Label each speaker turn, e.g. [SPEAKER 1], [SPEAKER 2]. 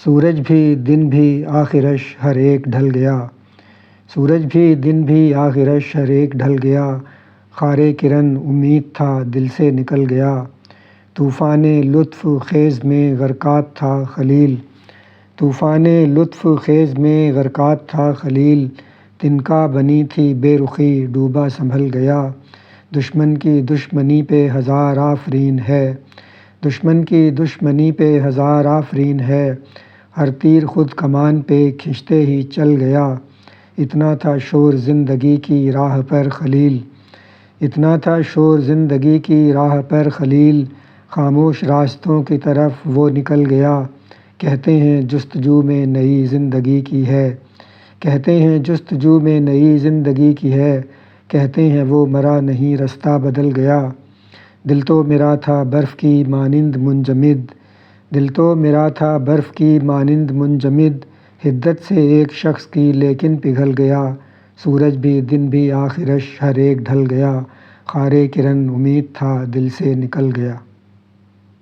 [SPEAKER 1] سورج بھی دن بھی آخرش ہر ایک ڈھل گیا، سورج بھی دن بھی آخرش ہر ایک ڈھل گیا، خار کرن امید تھا دل سے نکل گیا، طوفان لطف خیز میں غرقات تھا خلیل، طوفان لطف خیز میں غرقات تھا خلیل، تنکا بنی تھی بے رخی ڈوبا سنبھل گیا، دشمن کی دشمنی پہ ہزار آفرین ہے، دشمن کی دشمنی پہ ہزار آفرین ہے، ہر تیر خود کمان پہ کھنچتے ہی چل گیا، اتنا تھا شور زندگی کی راہ پر خلیل، اتنا تھا شور زندگی کی راہ پر خلیل، خاموش راستوں کی طرف وہ نکل گیا، کہتے ہیں جستجو میں نئی زندگی کی ہے، کہتے ہیں جستجو میں نئی زندگی کی ہے، کہتے ہیں وہ مرا نہیں رستہ بدل گیا، دل تو میرا تھا برف کی مانند منجمد، دل تو میرا تھا برف کی مانند منجمد، حدت سے ایک شخص کی لیکن پگھل گیا، سورج بھی دن بھی آخرش ہر ایک ڈھل گیا، خار کرن امید تھا دل سے نکل گیا۔